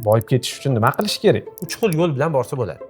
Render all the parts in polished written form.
boyib ketish uchun nima qilish kerak? 3 xil yo'l bilan borsa bo'ladi.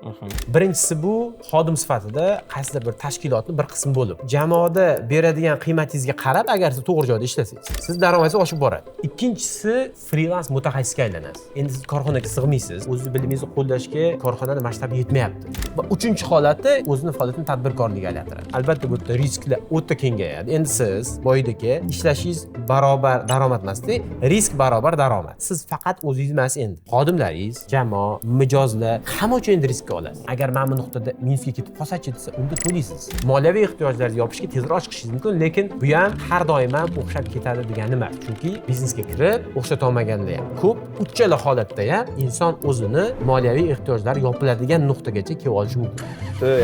Birinchisi bu xodim sifatida qaysidir bir tashkilotning bir qismi bo'lib, jamoada beradigan qiymatingizga qarab, agar siz to'g'ri joyda ishlasangiz, siz daromadingiz oshib boradi. Ikkinchisi freelans mutaxassisga aylanasiz. Endi siz korxonaga sig'maysiz, o'z bilimingizni qo'llashga korxonada masshtabi yetmayapti. Va uchinchi holati o'zini faoliyatini tadbirkorlikka aylantiradi. Albatta bu yerda risklar o'ta kengayadi. Endi siz boyidagi ishlashingiz barobar daromad emasda, risk barobar daromad. Siz faqat o'zingiz emas endi. Xodimlaringiz, jamoa, mijozlar hamma uchun endi riskka olasiz. Agar mana bu nuqtada minusga ketib qolsa-chi desa, unda to'laysiz. Moliyaviy ehtiyojlaringizni yopishga tezroq chiqishingiz mumkin, lekin bu ham har doim ham o'xshab ketadi degani emas. Chunki biznesga kirib, o'xshata olmaganlar ham ko'p. Uchala holatda ham inson o'zini moliyaviy ehtiyojlari yopiladigan nuqtagacha kelib olishi mumkin.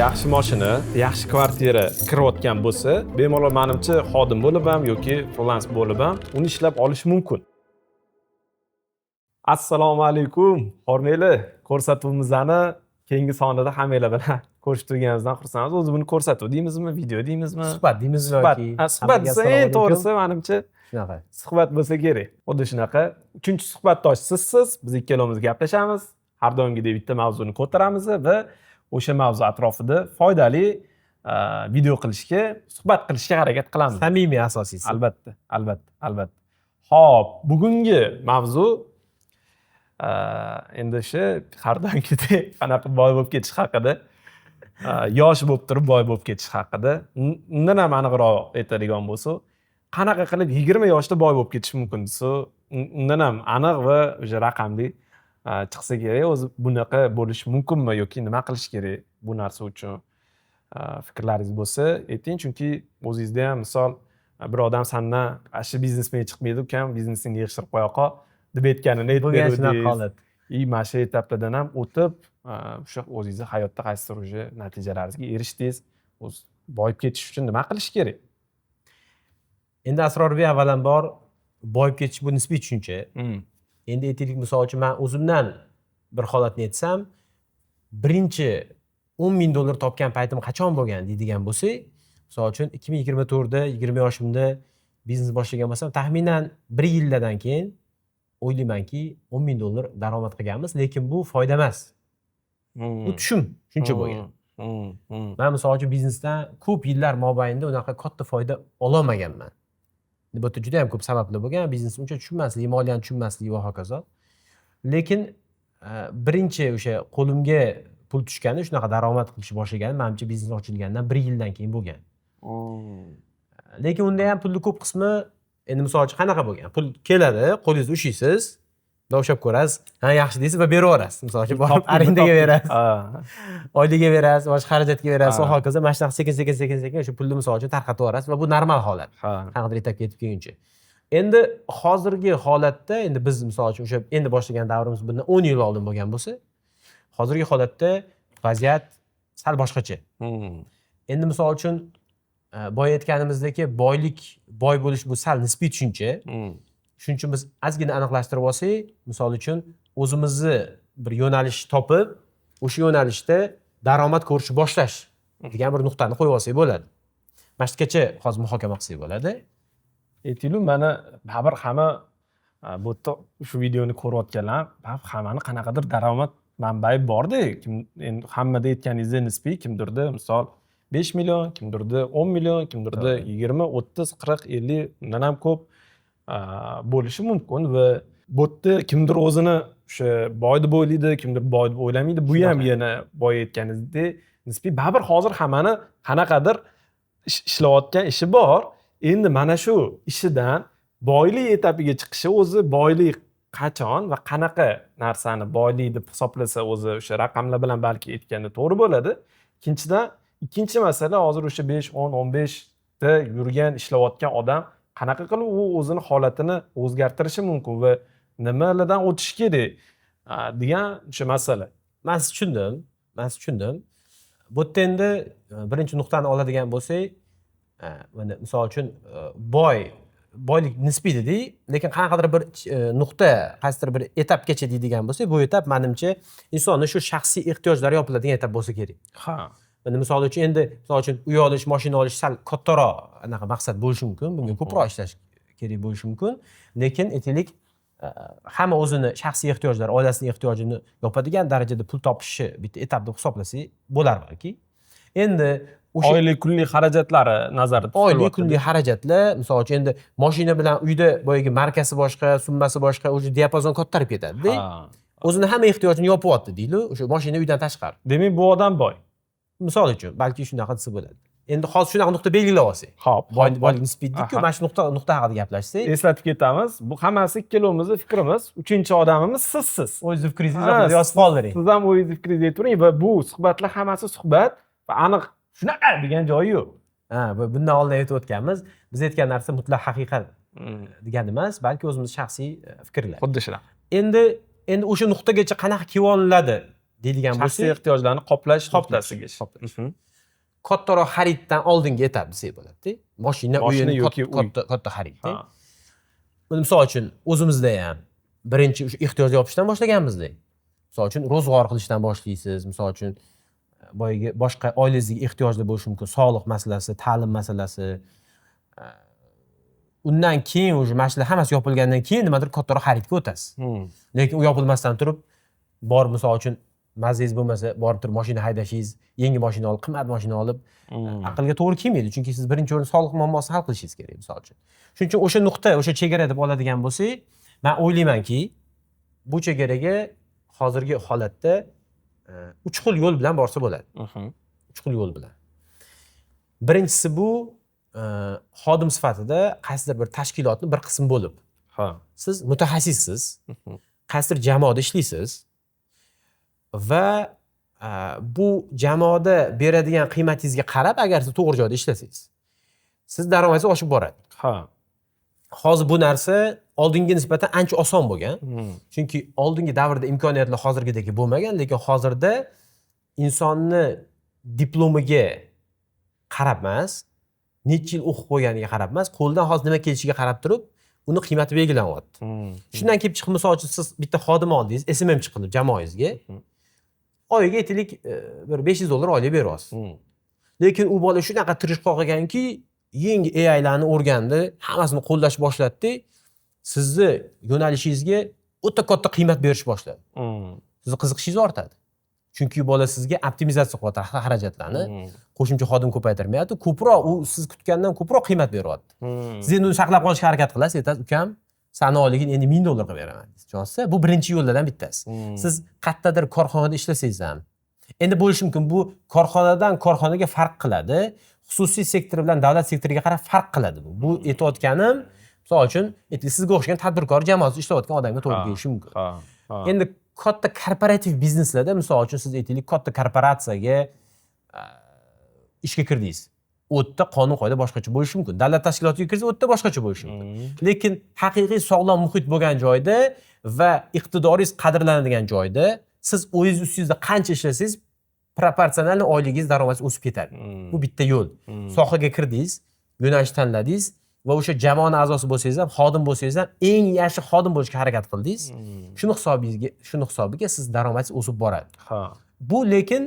Yaxshi mashina, yaxshi kvartira kirayotgan bo'lsa, bemalol menimcha xodim bo'lib ham yoki freelance bo'lib ham uni ishlab olish mumkin. Assalomu alaykum. Hormayli, ko'rsatuvimizni keyingi sonida hammanglar bilan ko'rishib turganimizdan xursandmiz. O'zi buni ko'rsatuv deymizmi, video deymizmi? Suhbat deymizmi yoki suhbat desa, eng to'g'risi menimcha shunaqa. Suhbat bo'lsa kerak. Xuddi shunaqa. Uchinchi suhbatdosh sizsiz. Biz ikkalamiz gaplashamiz. Har doimgidek bitta mavzuni ko'taramiz va o'sha mavzu atrofida foydali video qilishga, suhbat qilishga harakat qilamiz. Samimiy asosiysi. Albatta. Xo'p, bugungi mavzu endi o'sha har doimgidek qanaqa boy bo'lib ketish haqida, yosh bo'lib turib boy bo'lib ketish haqida. Undan ham aniqroq aytadigan bo'lsa, qanaqa qilib 20 yoshda boy bo'lib ketish mumkin desa, undan ham aniq va o'sha raqamli chiqsa kerak. O'zi bunaqa bo'lishi mumkinmi yoki nima qilish kerak bu narsa uchun? Fikrlaringiz bo'lsa ayting, chunki o'zingizda ham misol bir odam sandan shu biznesmen chiqmaydi, ukam biznesini yig'ishtirib qo'ya qol deb aytganini aytib berdi. Mana shu etaplardan ham o'tib, o'sha o'zingizni hayotda qaysidir o'sha natijalaringizga erishdingiz. O'z boyib ketish uchun nima qilish kerak? Endi Asrorbek avvalambor boyib ketish bu nisbiy tushuncha. Endi aytaylik, misol uchun men o'zimdan bir holatni aytsam, birinchi $10,000 topgan paytim qachon bo'lgan deydigan bo'lsak, misol uchun 2024da 20 yoshimda biznes boshlagan bo'lsam, taxminan 1 yildan keyin o'ylaymanki $10,000 daromad qilganmiz, lekin bu foyda emas. Bu tushum shuncha bo'lgan. Men misol uchun biznesdan ko'p yillar mobaynida unaqa katta foyda ololmaganman. Bu yerda juda ham ko'p sabablar bo'lgan. Biznes uncha tushunmasligi, moliyani tushunmasligi va hokazo. Lekin birinchi o'sha qo'limga pul tushgani, shunaqa daromad qilishni boshlagani, menimcha biznes ochilganidan 1 yildan keyin bo'lgan. Lekin unda ham pulning ko'p qismi endi misol uchun qanaqa bo'lgan? Pul keladi, qo'lingizda ushlaysiz, o'xshab ko'rasiz, ha yaxshi deysiz va berib yuborasiz. Misol uchun borib arendaga berasiz, oyliga berasiz, boshqa xarajatga berasiz va hokazo. Mana shunaqa sekin o'sha pulni misol uchun tarqatib yuborasiz va bu normal holat. Qanaqadir etapga yetib kelguncha. Endi hozirgi holatda, endi biz misol uchun o'sha endi boshlagan davrimiz bundan 10 yil oldin bo'lgan bo'lsa, hozirgi holatda vaziyat sal boshqacha. Endi misol uchun boya aytganimizdek, boy bo'lish bu sal nisbiy tushuncha. Shuning uchun biz ozgina aniqlashtirib olsak, misol uchun o'zimizni bir yo'nalish topib, o'sha yo'nalishda daromad ko'rishni boshlash degan bir nuqtani qo'yib olsak bo'ladi. Mana shugacha hozir muhokama qilsak bo'ladi. Aytaylik, mana baribir hamma bu yerda shu videoni ko'rayotganlar, hammani qanaqadir daromad manbai borda. Endi hammada aytganingizdek nisbiy, kimdirda misol 5 million, kimdirda 10 million, kimdirda 20, 30, 40, 50 undan ham ko'p bo'lishi mumkin va bu yerda kimdir o'zini o'sha boy deb o'ylaydi, kimdir boy deb o'ylamaydi. Bu ham yana boy aytganingizdek nisbiy baribir hozir hammani qanaqadir ishlayotgan ishi bor. Endi mana shu ishidan boylik etapiga chiqishi, o'zi boylik qachon va qanaqa narsani boylik deb hisoblasa, o'zi o'sha raqamlar bilan balki aytganda to'g'ri bo'ladi. Ikkinchi masala, hozir o'sha 5, 10, 15 da yurgan, ishlayotgan odam qanaqa qilib u o'zini holatini o'zgartirishi mumkin va nimalardan o'tish kerak degan o'sha masala. Men tushundim. Bu yerda endi birinchi nuqtani oladigan bo'lsak, mana misol uchun boylik nisbiy dedik, lekin qanaqadir bir nuqta, qaysidir bir etapgacha deydigan bo'lsak, bu etap menimcha insonning shu shaxsiy ehtiyojlari yopiladigan etap bo'lsa kerak. Misol uchun endi uy olish, mashina olish sal kattaroq anaqa maqsad bo'lishi mumkin. Bunga ko'proq ishlash kerak bo'lishi mumkin. Lekin aytaylik, hamma o'zini shaxsiy ehtiyojlari, oilasining ehtiyojini yopadigan darajada pul topishi bitta etap deb hisoblasak bo'lar balki. Endi o'sha oylik kunlik xarajatlari nazarda tutilyapti. oylik kunlik xarajatlar, misol uchun endi mashina bilan uyda boyagi markasi boshqa, summasi boshqa, o'sha diapazon kattarib ketadi-da. O'zini hamma ehtiyojini yopyapti deylik, o'sha mashina uydan tashqari. Demak, bu odam boy. Misol uchun, balki shunaqa desa bo'ladi. Endi hozir shunaqa nuqta belgilab olsak. Xo'p, Boylik nisbiylik-ku, mana shu nuqta haqida gaplashsak. eslatib ketamiz. Bu hammasi ikkalamizni fikrimiz. Uchinchi odamimiz sizsiz. O'zingizni fikringizni haqida yozib qolding. Siz ham o'zingizni fikringizni aytavering va bu suhbatlar hammasi suhbat va aniq shunaqa degan joyi yo'q. Bundan oldin aytib o'tganmiz. Biz aytgan narsa mutlaq haqiqat degani emas, balki o'zimiz shaxsiy fikrlar. Xuddi shunaqa. Endi o'sha nuqtagacha qanaqa kelib olinadi deydigan bo'lsak, Shaxsiy ehtiyojlarni qoplash nuqtasiga. kattaroq xariddan oldingi etap desak bo'ladi-da. Mashina Mashina o'yin yoki uy. katta xarid-da. Misol uchun o'zimizda ham birinchi o'sha ehtiyoj yopishdan boshlaganmizda. Misol uchun ro'zg'or qilishdan boshlaysiz. Misol uchun boyagi boshqa oilangizga ehtiyojlar bo'lishi mumkin. Sog'liq masalasi, ta'lim masalasi. Undan keyin o'sha mashinalar hammasi yopilgandan keyin nimadir kattaroq xaridga o'tasiz. Lekin u yopilmasdan turib, borib misol uchun mazangiz bo'lmasa, borib turib mashina haydashingiz, yangi mashina olib, qimmat mashina olib, aqlga to'g'ri kelmaydi. Chunki siz birinchi o'rin sog'liq muammosini hal qilishingiz kerak, misol uchun. Shuning uchun o'sha nuqta, o'sha chegara deb oladigan bo'lsak, men o'ylaymanki, bu chegaraga hozirgi holatda 3 xil yo'l bilan borsa bo'ladi. 3 xil yo'l bilan. Birinchisi bu xodim sifatida qaysidir bir tashkilotni bir qismi bo'lib. Siz mutaxassissiz, qaysidir jamoada ishlaysiz va bu jamoada beradigan qiymatingizga qarab, agar siz to'g'ri joyda ishlasangiz, siz daromadingiz oshib boradi. Hozir bu narsa oldingi nisbatan ancha oson bo'lgan. Chunki oldingi davrda imkoniyatlar hozirgidek bo'lmagan, lekin hozirda insonni diplomiga qarab emas, necha yil o'qib qo'yganiga qarab emas, qo'ldan hozir nima kelishiga qarab turib, uni qiymati belgilanyapti. Shundan kelib chiqib, misol uchun siz bitta xodim oldingiz, SMM chiqilib jamoangizga, oyiga aytaylik bir $500 oylik beryapsiz. Lekin u bola shunaqa tirishqoq ekanki, yangi AI'larni o'rgandi, hammasini qo'llash boshladi, sizni yo'nalishingizga o'ta katta qiymat berish boshladi. Sizni qiziqishingiz ortadi. Chunki bola sizga optimizatsiya qilyapti xarajatlarni, qo'shimcha xodim ko'paytirmayapti, ko'proq u siz kutgandan ko'proq qiymat beryapti. Siz endi uni saqlab qolishga harakat qilasiz, aytasiz, ukam, sani oyligini endi $1000 qilib beraman deysiz. Tushunasizmi? Bu birinchi yo'llardan bittasi. Siz qayerdadir korxonada ishlasangiz ham, endi bo'lishi mumkin bu korxonadan korxonaga farq qiladi. Xususiy sektor bilan davlat sektoriga qarab farq qiladi bu. Bu aytayotganim, misol uchun, sizga o'xshagan tadbirkor jamoasida ishlayotgan odamga to'g'ri kelishi mumkin. Endi katta korporativ bizneslarda, misol uchun siz aytaylik, katta korporatsiyaga ishga kirdingiz. O'tda qonun qoida boshqacha bo'lishi mumkin. Davlat tashkilotiga kirsangiz, o'tda boshqacha bo'lishi mumkin. Lekin haqiqiy sog'lom muhit bo'lgan joyda va iqtidoringiz qadrlanadigan joyda siz o'zingiz ustingizda qancha ishlasangiz, proporsional oyligingiz, daromadingiz o'sib ketadi. Bu bitta yo'l. Sohaga kirdingiz, yo'nalish tanladingiz va o'sha jamoa a'zosi bo'lsangiz ham, xodim bo'lsangiz ham eng yaxshi xodim bo'lishga harakat qildingiz. Shuni hisobiga siz daromadingiz o'sib boradi. Bu lekin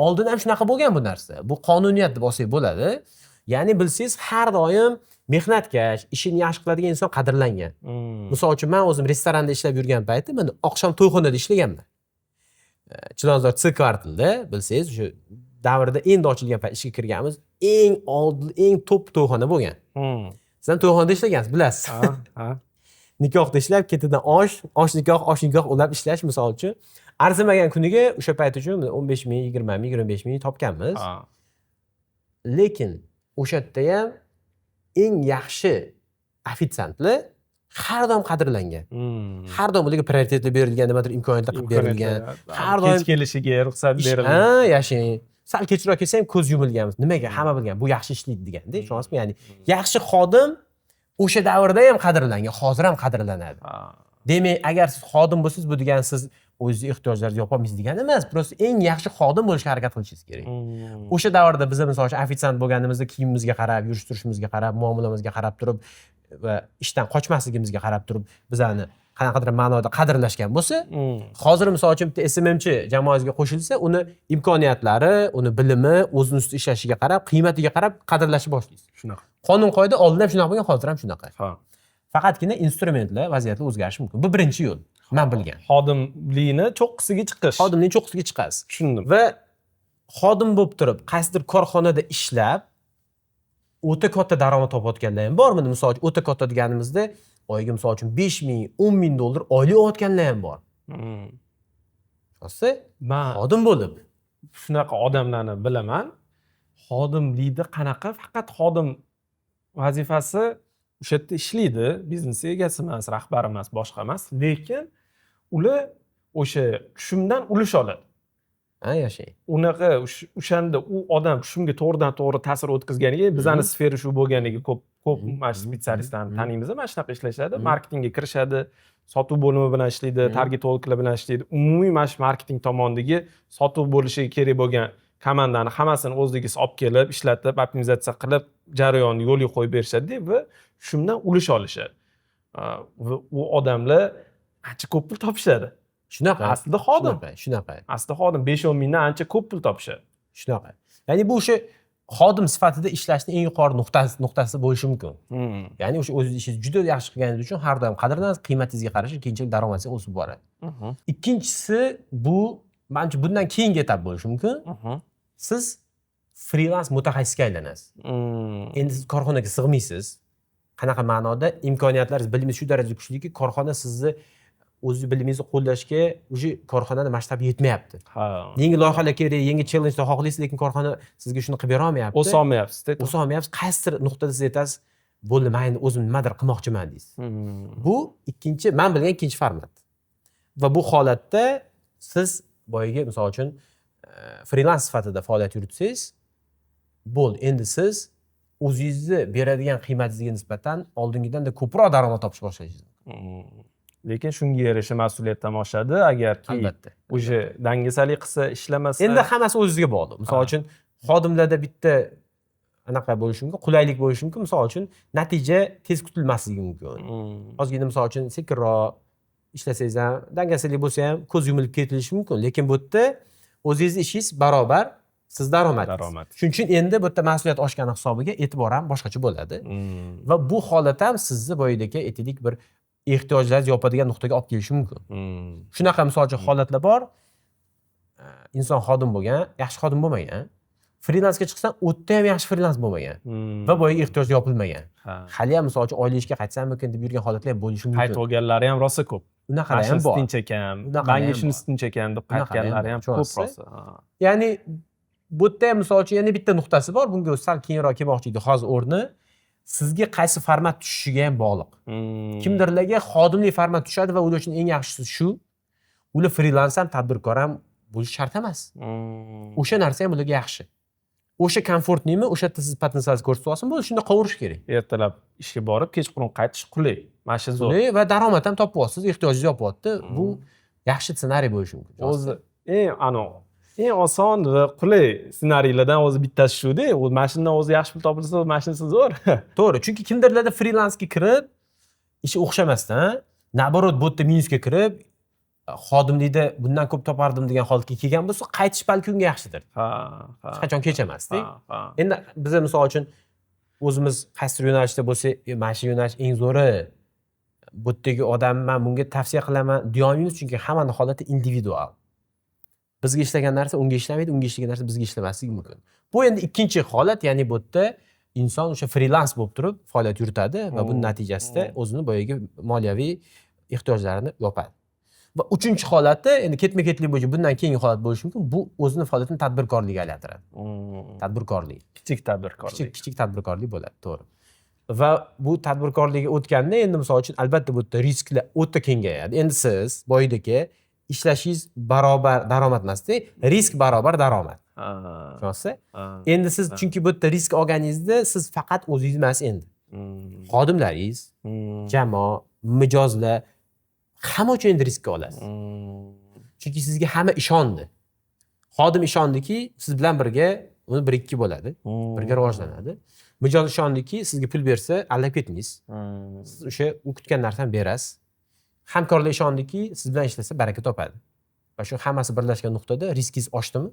oldin ham shunaqa bo'lgan bu narsa. Bu qonuniyat deb olsak bo'ladi. Ya'ni bilsangiz, har doim mehnatkash, ishini yaxshi qiladigan inson qadrlangan. Misol uchun, men o'zim restoranda ishlab yurgan paytim, men oqshom to'yxonada ishlaganman. Chilonzor C kvartalida, bilsangiz, o'sha davrda endi ochilgan payt ishga kirganmiz, eng top to'yxona bo'lgan. Siz ham to'yxonada ishlagansiz, bilasiz. Nikohda ishlab, ketidan osh nikoh ulab ishlash, misol uchun, arzimagan kuniga o'sha payt uchun 15 ming, 20 ming, 25 ming topganmiz. Lekin o'sha yerda ham eng yaxshi ofitsiantlar har doim qadrlangan. Har doim ularga prioritetlar berilgan, nimadir imkoniyatlar qilib berilgan. Har doim kech kelishiga ruxsat berilgan. Yashang. Sal kechroq kelsa ham ko'z yumilganmiz. Nimaga? Hamma bilgan, bu yaxshi ishlaydi deganda, tushunasizmi? Ya'ni yaxshi xodim o'sha davrda ham qadrlangan, hozir ham qadrlanadi. Demak, agar siz xodim bo'lsangiz, bu degani siz o'zingiz ehtiyojlaringizni yopa olmaysiz degani emas, biroz eng yaxshi xodim bo'lishga harakat qilishingiz kerak. O'sha davrda biz misol uchun ofitsiant bo'lganimizda kiyimimizga qarab, yurish-turishimizga qarab, muomalamizga qarab turib va ishdan qochmasligimizga qarab turib bizani qanaqadir ma'noda qadrlashgan bo'lsa, hozir misol uchun bitta SMMchi jamoangizga qo'shilsa, uni imkoniyatlari, uni bilimi, o'zini ustida ishlashiga qarab, qiymatiga qarab qadrlashni boshlaysiz. Shunaqa. Qonun qoida oldin ham shunaqa bo'lgan, hozir ham shunaqa. Faqatgina instrumentlar, vaziyatlar o'zgarishi mumkin. Bu birinchi yo'l. Men bilgan. Xodimlikni cho'qqisiga chiqish. Xodimning cho'qqisiga chiqasiz. Tushundim. Va xodim bo'lib turib, qaysidir korxonada ishlab o'ta katta daromad topayotganlar ham bormidi? Misol uchun o'ta katta deganimizda oyiga misol uchun 5000, 10000 dollar oylik olayotganlar ham bor. Xo'sa, Men xodim bo'lib shunaqa odamlarni bilaman. Xodimlikda qanaqa faqat xodim vazifasi o'sha yerda ishlaydi, biznes egasi emas, rahbar emas, boshqa emas, lekin ular o'sha tushumdan ulush oladi. yashang. Unaqa o'shanda u odam tushumga to'g'ridan to'g'ri ta'sir o'tkazganiga, bizani sfera shu bo'lganiga ko'p mana shu spesialistlarni taniymiz, mana shunaqa ishlashadi, marketingga kirishadi, sotuv bo'limi bilan ishlaydi, targetologlar bilan ishlaydi. Umumiy mana shu marketing tomonidagi sotuv bo'lishiga kerak bo'lgan komandani hammasini o'zligiz olib kelib, ishlatib, optimizatsiya qilib, jarayonni yo'lga qo'yib berishadi va shundan ulush olishadi. Va u odamlar ancha ko'p pul topishadi. Shunaqa. Aslida xodim. Shunaqa. Aslida xodim 5-10 mingdan ancha ko'p pul topishadi. Shunaqa. Ya'ni bu o'sha xodim sifatida ishlashning eng yuqori nuqtasi bo'lishi mumkin. Ya'ni o'sha o'zingiz ishingizni juda yaxshi qilganingiz uchun har doim qadrlanasiz, qiymatingizga qarashib, keyinchalik daromadingiz o'sib boradi. Ikkinchisi bu menimcha bundan keyingi etap bo'lishi mumkin. Siz freelans mutaxassisga aylanasiz. Endi siz korxonaga sig'maysiz. Qanaqa ma'noda imkoniyatlaringiz, bilimingiz shu darajada kuchliki, korxona sizni o'z bilimingizni qo'llashga o'sha korxonani masshtabi yetmayapti. Yangi loyihalar kerak, yangi challengelar xohlaysiz, lekin korxona sizga shuni qilib bera olmayapti. O'sa olmayapsiz-da. O'sa olmayapsiz. Qaysidir nuqtada siz aytasiz, bo'ldi, men endi o'zim nimadir qilmoqchiman deysiz. Bu ikkinchi, men bilgan ikkinchi format. Va bu holatda siz boyagi misol uchun freelans sifatida faoliyat yuritsangiz, bo'ldi, endi siz o'zingizni beradigan qiymatingizga nisbatan oldingidanda ko'proq daromad topish boshlaysiz. Lekin shunga yarasha mas'uliyat ham oshadi agarki Albatta. o'sha dangasalik qilsa, ishlamasa. Endi hammasi o'zingizga bog'liq. Misol uchun xodimlarda bitta anaqa bo'lishi mumkin, qulaylik bo'lishi mumkin. Misol uchun natija tez kutilmasligi mumkin. Ozgina misol uchun sekinroq ishlasangiz ham, dangasalik bo'lsa ham ko'z yumilib ketilishi mumkin. Lekin bu yerda o'zingizning ishingiz barobar siz daromadingiz. Shuning uchun endi bu yerda mas'uliyat oshgani hisobiga e'tibor ham boshqacha bo'ladi. Va bu holat ham sizni boyidek aytdik bir ehtiyojlaringiz yopadigan nuqtaga olib kelishi mumkin. Shunaqa misol uchun holatlar bor. Inson xodim bo'lgan, yaxshi xodim bo'lmagan. Freelansga chiqsam, o'tda ham yaxshi freelans bo'lmagan va boyagi ehtiyoj yopilmagan. Hali ham misol uchun oylik ishga qaytsammikin deb yurgan holatlar ham bo'lishi mumkin. Qaytib olganlari ham rosa ko'p. Unaqalar ham bor. Tinch ekan, bangi shunisi tinch ekan deb qaytganlari ham ko'p rosa. Ya'ni bu yerda ham misol uchun yana bitta nuqtasi bor. Bunga sal keyinroq kelmoqchi edik. Hozir o'rni sizga qaysi format tushishiga ham bog'liq. Kimdirlarga xodimlik format tushadi va ular uchun eng yaxshisi shu. Ular freelans ham, tadbirkor ham bo'lish shart emas. O'sha narsa ham ularga yaxshi. O'sha komfortnimi, o'sha yerda siz potensialingizni ko'rsatib olsin, bo'ldi, shunda qovurish kerak. Ertalab ishga borib, kechqurun qaytish qulay. Mana shu zo'r. Qulay va daromad ham topib olasiz, ehtiyojingiz yopyapti. Bu yaxshi ssenariy bo'lishi mumkin. O'zi eng oson va qulay ssenariylardan o'zi bittasi shu-da. U mashindan o'zi yaxshi pul topilsa, mashinasi zo'r. To'g'ri, chunki kimdirlarda freelansga kirib, ishi o'xshamasdan, naborot bu yerda minusga kirib, xodimlikda bundan ko'p topardim degan holatga kelgan bo'lsa, qaytish balki unga yaxshidir. Hech qachon kech emas-da. Endi biz misol uchun o'zimiz qaysi yo'nalishda bo'lsa, mana shu yo'nalish eng zo'ri. Bu yerdagi odam men bunga tavsiya qilaman deyolmaymiz, chunki hammaning holati individual. Bizga ishlagan narsa unga ishlamaydi, unga ishlagan narsa bizga ishlamasligi mumkin. Bu endi ikkinchi holat, ya'ni bu yerda inson o'sha freelans bo'lib turib faoliyat yuritadi va buning natijasida o'zini boyagi moliyaviy ehtiyojlarini yopadi. Va uchinchi holati, endi ketma-ketlik bo'yicha bundan keyingi holat bo'lishi mumkin. Bu o'zini faoliyatini tadbirkorlikka aylantiradi. Tadbirkorlik. Kichik tadbirkorlik. Kichik tadbirkorlik bo'ladi, to'g'ri. Va bu tadbirkorlikka o'tganda endi misol uchun albatta bu yerda risklar o'ta kengayadi. Endi siz boyidagi ishlashingiz barobar daromad emasda, risk barobar daromad. Tushunasiz? Endi siz chunki bu yerda risk olganingizda siz faqat o'zingiz emas endi. Xodimlaringiz, jamoa, mijozlar hamma uchun endi riskka olasiz. Chunki sizga hamma ishondi. Xodim ishondiki, siz bilan birga uni 1-2 bo'ladi, birga rivojlanadi. Mijoz ishondiki, sizga pul bersa, aldab ketmaysiz. Siz o'sha u kutgan narsani berasiz. Hamkorlar ishondiki, siz bilan ishlasa baraka topadi. Va shu hammasi birlashgan nuqtada riskingiz oshdimi?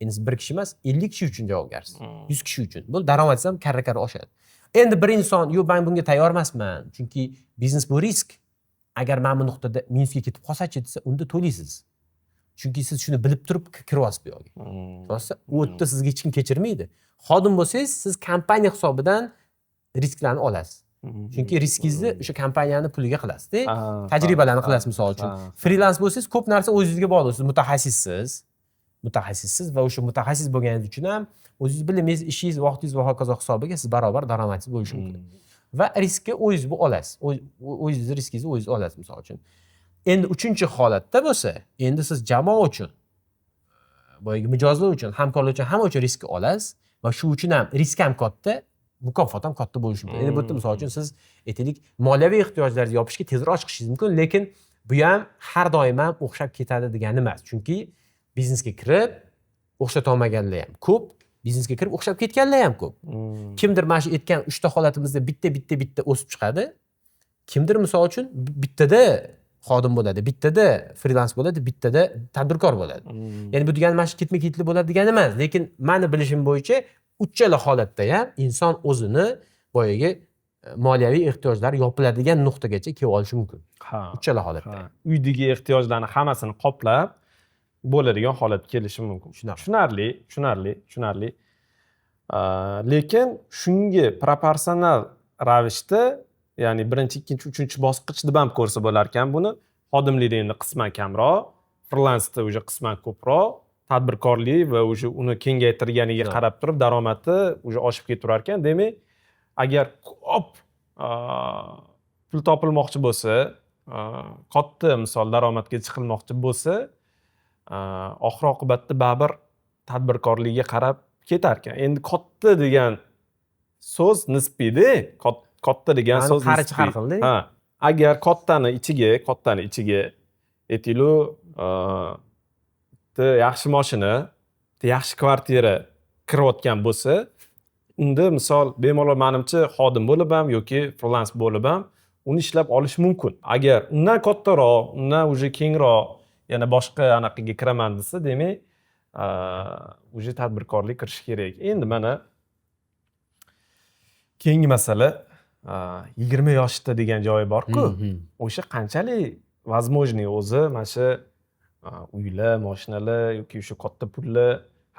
Endi siz bir kishi emas, 50 kishi uchun javobgarsiz. 100 kishi uchun. Bu daromadingiz ham karra-karra oshadi. Endi bir inson, "Yo'q, men bunga tayyor emasman, chunki biznes bu risk. Agar men bu nuqtada minusga ketib qolsachi" desa, unda to'laysiz. Chunki siz shuni bilib turib kiryapsiz bu yoqqa. To'g'risi, u yerda sizga hech kim kechirmaydi. Xodim bo'lsangiz, siz kompaniya hisobidan risklarni olasiz. Chunki riskingizni o'sha kompaniyani puliga qilasiz-da. Tajribalarni qilasiz misol uchun. Freelans bo'lsangiz, ko'p narsa o'zingizga bog'liq. Siz mutaxassissiz va o'sha mutaxassis bo'lganingiz uchun ham o'zingiz bilimiz, ishingiz, vaqtingiz va hokazo hisobiga siz barobar daromadingiz bo'lishi mumkin. Va riskni o'zingiz bu olasiz. O'zingiz riskingizni o'zingiz olasiz misol uchun. Endi uchinchi holatda bo'lsa, endi siz jamoa uchun, boyagi mijozlar uchun, hamkorlar uchun hamma uchun risk olasiz va shu uchun ham risk ham katta, mukofot ham katta bo'lishi mumkin. Endi bu yerda misol uchun siz aytaylik, moliyaviy ehtiyojlaringizni yopishga tezroq chiqishingiz mumkin, lekin bu ham har doim ham o'xshab ketadi degani emas. Chunki biznesga kirib o'xshatolmaganlar ham ko'p, biznesga kirib o'xshab ketganlar ham ko'p. Kimdir mana shu aytgan 3 ta holatimizda bitta o'sib chiqadi. Kimdir misol uchun bittada xodim bo'ladi, bittada freelans bo'ladi, bittada tadbirkor bo'ladi. Ya'ni bu degani mana shu ketma-ketlik bo'ladi degani emas, lekin meni bilishim bo'yicha uchala holatda ham inson o'zini boyagi moliyaviy ehtiyojlari yopiladigan nuqtagacha kelib olishi mumkin. Uchala holatda. Uydagi ehtiyojlarni hammasini qoplab bo'ladigan holat kelishi mumkin. Tushunarli. Lekin shunga proporsional ravishda, ya'ni birinchi, ikkinchi, uchinchi bosqich deb ham ko'rsa bo'lar ekan buni. Xodimlikda endi qisman kamroq, freelansda o'sha qisman ko'proq, tadbirkorlik va o'sha uni kengaytirganiga qarab turib daromadi o'sha oshib ketaverar ekan. Demak, agar ko'p pul topilmoqchi bo'lsa, katta misol daromadga chiqilmoqchi bo'lsa, oxir oqibatda baribir tadbirkorlikka qarab ketar ekan. Endi katta degan so'z nisbiyda, katta degan so'z qarichi har xilda. Agar kattani ichiga aytaylik, yaxshi mashina, yaxshi kvartira kirayotgan bo'lsa, unda misol bemalol menimcha xodim bo'lib ham yoki freelans bo'lib ham uni ishlab olish mumkin. Agar undan kattaroq, undan o'zi kengroq, yana boshqa anaqaga kiraman desa, demak, o'zi tadbirkorlik kirish kerak. Endi mana keyingi masala 20 yoshda degan joyi bor-ku. O'sha qanchalik возможный o'zi mana shu uylar, mashinalar yoki o'sha katta pullar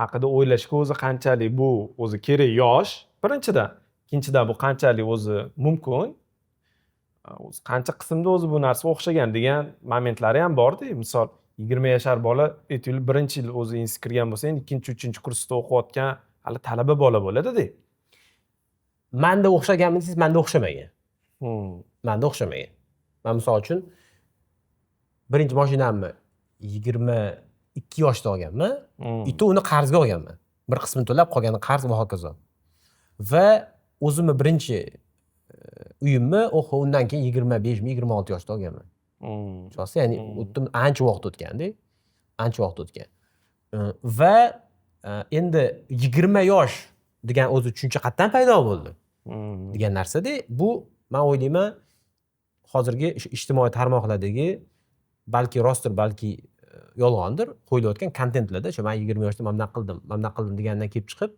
haqida o'ylashga o'zi qanchalik bu o'zi kerak yosh. Birinchidan, ikkinchidan bu qanchalik o'zi mumkin. O'zi qancha qismda o'zi bu narsa o'xshagan degan momentlari ham bor-da. Misol 20 yashar bola aytaylik birinchi yil o'zi institutga kirgan bo'lsa, endi ikkinchi, uchinchi kursda o'qiyotgan hali talaba bola bo'ladi-da. Menda o'xshaganmi desangiz, menda o'xshamagan. Menda o'xshamagan. Men misol uchun birinchi mashinamni 22 yoshda olganman. Uni qarzga olganman. Bir qismini to'lab, qolganini qarz va hokazo. Va o'zimni birinchi uyimni undan keyin 25-26 yoshda olganman. Tushunasiz? Ya'ni ancha vaqt o'tganda. Va endi 20 yosh degan o'zi tushuncha qayerdan paydo bo'ldi? Degan narsada bu men o'ylayman hozirgi ijtimoiy tarmoqlardagi balki rostdir, balki yolg'ondir, qo'yilayotgan kontentlarda men 20 yoshda mana qildim degandan kelib chiqib,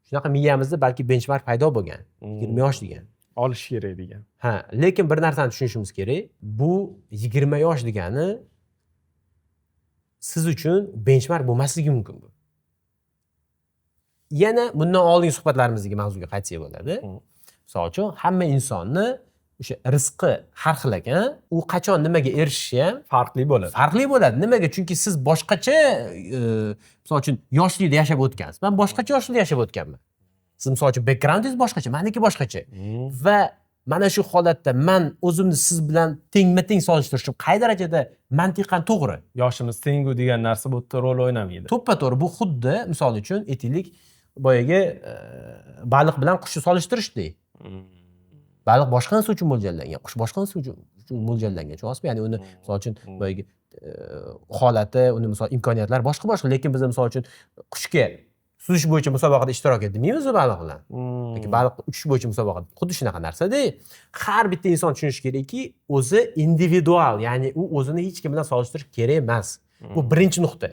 shunaqa miyamizda balki benchmark paydo bo'lgan. 20 yosh degan. Olish kerak degan. Lekin bir narsani tushunishimiz kerak. Bu 20 yosh degani siz uchun benchmark bo'lmasligi mumkin bu. Yana bundan oldingi suhbatlarimizdagi mavzuga qaytsak bo'ladi. Misol uchun hamma insonni o'sha rizqi har xil ekan, u qachon nimaga erishishi ham farqli bo'ladi. Nimaga? Chunki siz boshqacha, misol uchun yoshlikda yashab o'tgansiz. Men boshqacha yoshlikda yashab o'tganman. Siz misol uchun backgroundingiz boshqacha, meniki boshqacha. Va mana shu holatda men o'zimni siz bilan tengma-teng solishtirishim qay darajada mantiqan to'g'ri? Yoshimiz tengu degan narsa bu yerda rol o'ynamaydi. To'ppa-to'g'ri. Bu xuddi misol uchun aytaylik, boyagi baliq bilan qushni solishtirishdek. Baliq boshqa narsa uchun mo'ljallangan, qush boshqa narsa uchun mo'ljallangan. Tushunasizmi? Ya'ni uni misol uchun boyagi holati, uni misol imkoniyatlari boshqa, lekin biz misol uchun qushga suzish bo'yicha musobaqada ishtirok etmaymiz baliq bilan. Yoki baliq uchish bo'yicha musobaqada. Xuddi shunaqa narsa-da. Har bitta inson tushunishi kerakki, o'zi individual, ya'ni u o'zini hech kim bilan solishtirish kerak emas. Bu birinchi nuqta.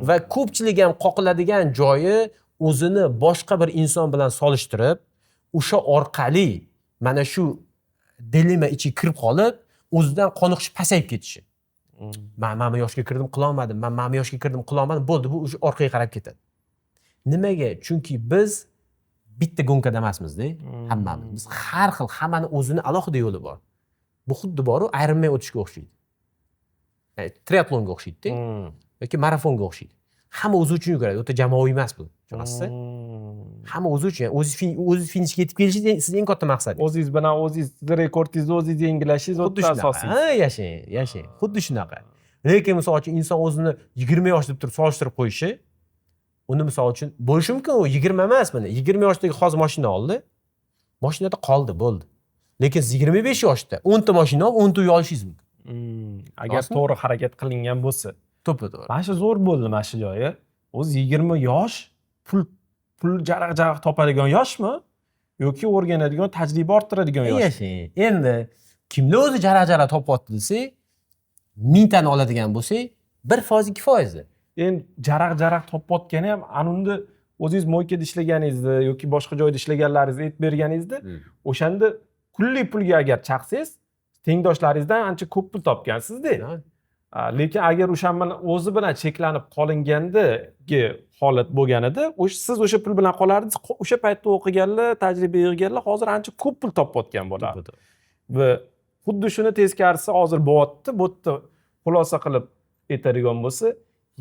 Va ko'pchilik ham qoqiladigan joyi o'zini boshqa bir inson bilan solishtirib, o'sha orqali mana shu dilema ichiga kirib qolib, o'zidan qoniqish pasayib ketishi. Men bu yoshga kirdim, qilolmadim. Men bu yoshga kirdim, qilolmadim. Bo'ldi, bu o'sha orqaga qarab ketadi. Nimaga? Chunki biz bitta gonkada emasmiz-da, hammamiz. Biz har xil, hammani o'zini alohida yo'li bor. Bu xuddi boru Ironman o'tishga o'xshaydi. Ya'ni triatlonga o'xshaydi-da yoki marafonga o'xshaydi. Hamma o'zi uchun yuguradi, o'ta jamoaviy emas bu. Tushunasizmi? Hamma o'zi uchun, o'ziz finishga yetib kelishingiz sizning eng katta maqsadingiz. O'zingiz bilan o'zingiz rekordingizni o'zingiz yangilashingiz Xuddi o'ta shunaqa. asosiy. Ha, yashang. Xuddi shunaqa. Lekin misol uchun inson o'zini 20 yosh deb turib solishtirib qo'yishi, uni misol uchun bo'lishi mumkin, u 20 emas mana. 20 yoshdagi hozir mashina oldi. Mashinada qoldi, bo'ldi. Lekin siz 25 yoshda 10 ta mashina olib, 10 ta uy olishingiz mumkin. Agar to'g'ri harakat qilingan bo'lsa. To'ppa-to'g'ri. Mana shu zo'r bo'ldi mana shu joyi. O'zi 20 yosh pul jaraq topadigan yoshmi? Yoki o'rganadigan, tajriba orttiradigan yosh? Yashang. Endi kimlar o'zi jaraq topyapti desak, 1000 tani oladigan bo'lsak, 1% 2%. Endi jaraq topayotgani ham anunda o'zingiz mo'ykada ishlaganingizda yoki boshqa joyda ishlaganlaringizni aytib berganingizda, o'shanda kunlik pulga agar chaqsangiz, tengdoshlaringizdan ancha ko'p pul topgansiz-da. Lekin agar o'sha bilan o'zi bilan cheklanib qolingandagi holat bo'lganida, siz o'sha pul bilan qolardingiz, o'sha paytda o'qiganlar, tajriba yig'ganlar hozir ancha ko'p pul topayotgan bo'ladi. Va xuddi shuni teskarisi hozir bo'lyapti. Bu yerda xulosa qilib aytadigan bo'lsa,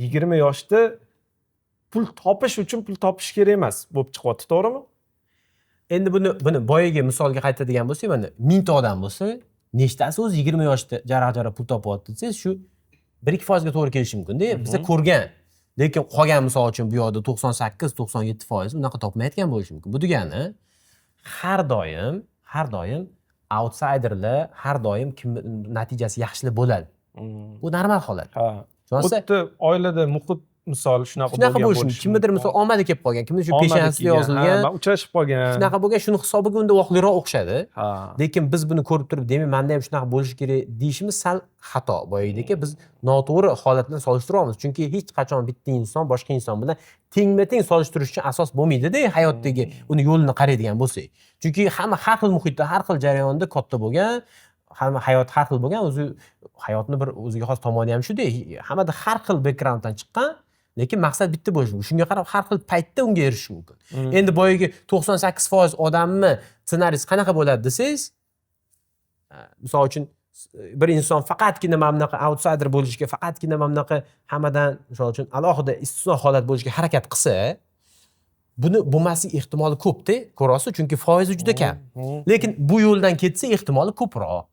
20 yoshda pul topish uchun pul topish kerak emas bo'lib chiqyapti, to'g'rimi? Endi buni boyaga misolga qaytadigan bo'lsak, mana 1000 ta odam bo'lsa, nechtasi o'zi 20 yoshda jaraq pul topyapti desangiz, shu 1-2% ga to'g'ri kelishi mumkin-da. Biz ko'rgan. Lekin qolgan misol uchun bu yoqda 98-97% unaqa topmayotgan bo'lishi mumkin. Bu degani har doim outsiderlar har doim kim natijasi yaxshilar bo'ladi. Bu normal holat. Ha. Xuddi oilada muhit misol shunaqa bo'lishi mumkin. Kimnidir misol omadi kelib qolgan, kimnidir shu peshonasida yozilgan, uchrashib qolgan. Shunaqa bo'lgan, shuni hisobiga unda voqeliroq o'xshadi. Lekin biz buni ko'rib turib, demak, menda ham shunaqa bo'lishi kerak deyishimiz sal xato. Boyagidek biz noto'g'ri holat bilan solishtiryapmiz. Chunki hech qachon bitta inson boshqa inson bilan tengma-teng solishtirish uchun asos bo'lmaydi-da, hayotdagi uni yo'lini qaraydigan bo'lsak. Chunki hamma har xil muhitda, har xil jarayonda katta bo'lgan, hamma hayot har xil bo'lgan, o'zi hayotni bir o'ziga xos tomoni ham shu-da. Hammada har xil backgrounddan chiqqan. Lekin maqsad bitta bo'lishi mumkin. Shunga qarab har xil paytda unga erishish mumkin. Endi boyagi 98% odamni ssenariysi qanaqa bo'ladi desangiz, misol uchun bir inson faqatgina mana bunaqa outsider bo'lishga, faqatgina mana bunaqa hammadan misol uchun alohida istisno holat bo'lishga harakat qilsa, buni bo'lmaslik ehtimoli ko'p-da, ko'rasiz, chunki foizi juda kam. Lekin bu yo'ldan ketsa ehtimoli ko'proq.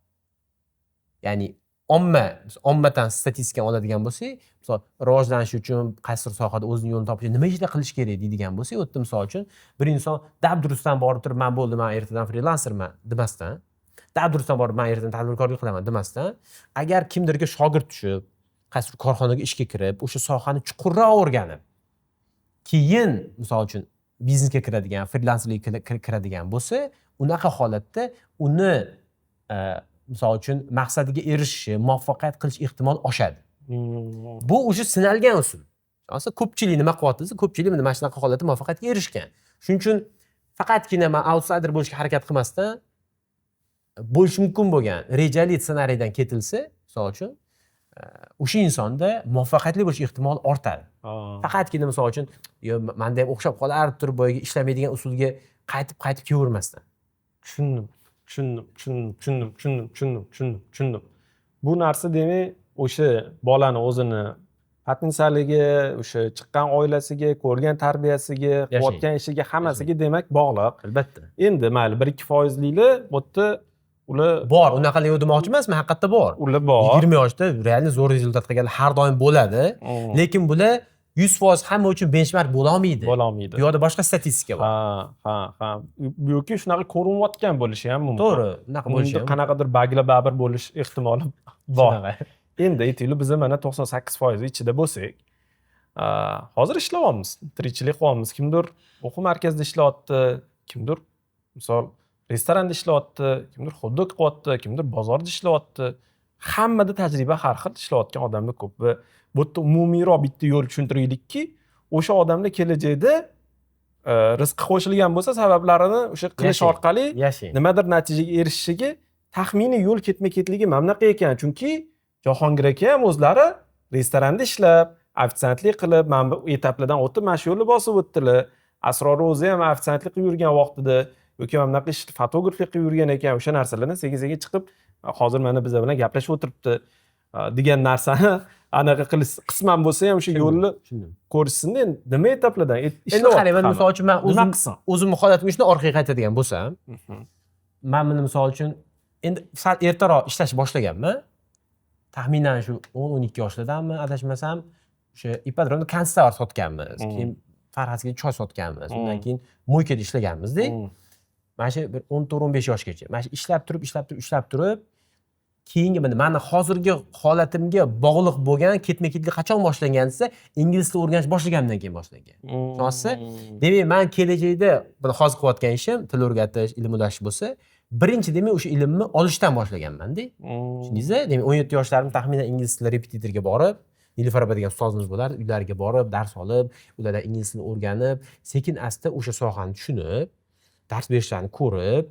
Ya'ni ommatan statistikani oladigan bo'lsak, misol rivojlanish uchun qaysi sohada o'zining yo'lini topish, nima ishlar qilish kerak deydigan bo'lsak, u yerda misol uchun bir inson dabdurustdan borib turib, men bo'ldi, men ertadan frilanserman demasdan, dabdurustdan borib, men ertadan tadbirkorlik qilaman demasdan, agar kimdirga shogird tushib, qaysi bir korxonaga ishga kirib, o'sha sohani chuqurroq o'rganib, keyin misol uchun biznesga kiradigan, frilanserlikka kiradigan bo'lsa, unaqa holatda uni misol uchun maqsadiga erishishi, muvaffaqiyat qilish ehtimoli oshadi. Bu o'sha sinalgan usul. Aslida ko'pchilik nima qilyapti desa, ko'pchilik mana shunaqa holatda muvaffaqiyatga erishgan. Shuning uchun faqatgina men outsider bo'lishga harakat qilmasdan bo'lishi mumkin bo'lgan rejali ssenariydan ketilsa, misol uchun o'sha insonda muvaffaqiyatli bo'lish ehtimoli ortadi. Faqatgina misol uchun, yo menda ham o'xshab qolar turib boyagi ishlamaydigan usulga qaytib kelavermasdan. Tushundim. Bu narsa demak, o'sha bolani o'zini potensialiga, o'sha chiqqan oilasiga, ko'rgan tarbiyasiga, qilayotgan ishiga, hammasiga demak bog'liq. Albatta. Endi mayli 1-2% liklar bu yerda ular bor, unaqalar yo'q demoqchi emasman, haqiqatda bor. Ular bor. 20 yoshda realni zo'r rezultat qilganlar har doim bo'ladi. Lekin bular 100% hamma uchun benchmark bo'la olmaydi. Bu yoqda boshqa statistika bor. Ha. Yoki shunaqa ko'rinayotgan bo'lishi ham mumkin. To'g'ri, unaqa bo'lishi ham. Qanaqadir bagla babir bo'lish ehtimoli bor. Endi aytaylik, biz mana 98% ichida bo'lsak, hozir ishlayapmiz, tirikchilik qilyapmiz. Kimdir o'quv markazida ishlayapti, kimdir misol restoranda ishlayapti, kimdir hot-dog qilyapti, kimdir bozorda ishlayapti. Hammada tajriba har xil, ishlayotgan odamlar ko'p va bu yerda umumiyroq bitta yo'l tushuntiraylikki, o'sha odamlar kelajakda rizqi qo'shilgan bo'lsa, sabablarini o'sha qilish Yashang. orqali Yashang. nimadir natijaga erishishiga taxminiy yo'l ketma-ketligi mana bunaqa ekan. Chunki Jahongir aka ham o'zlari restoranda ishlab, ofitsiantlik qilib, mana bu etaplardan o'tib, mana shu yo'lni bosib o'tdilar. Asror o'zi ham ofitsiantlik qilib yurgan vaqtida yoki mana bunaqa ish fotograflik qilib yurgan ekan, o'sha narsalardan sekin-sekin chiqib, hozir mana bizlar bilan gaplashib o'tiribdi degan narsani anaqa qilish qisman bo'lsa ham o'sha yo'lni Tushundim. ko'rishsinda endi nima etaplardan Endi qarang, men misol uchun men nima qilsin? o'zimni holatimga shunday orqaga qaytadigan bo'lsam, men buni misol uchun endi sal ertaroq ishlash boshlaganman. Taxminan shu 10-12 yoshlardanmi adashmasam, o'sha ipodromda konsertlar sotganmiz. Keyin Farhadga choy sotganmiz. Undan keyin mo'ykada ishlaganmiz-da. Mana shu bir 14-15 yoshgacha. Mana shu ishlab turib, keyingi meni hozirgi holatimga bog'liq bo'lgan ketma-ketlik qachon boshlangan desa, ingliz tilini o'rganish boshlaganimdan keyin boshlangan. Tushunasizmi? Demak, men kelajakda buni hozir qilayotgan ishim til o'rgatish, ilm o'rgatish bo'lsa, birinchi demak o'sha ilmni olishdan boshlaganman-da. Tushundingizmi? Demak, 17 yoshlarim taxminan ingliz tili repetitorga borib, Nilufar opa degan ustozimiz bo'lar, uylariga borib, dars olib, ulardan ingliz tilini o'rganib, sekin asta o'sha sohani tushunib, dars berishlarni ko'rib,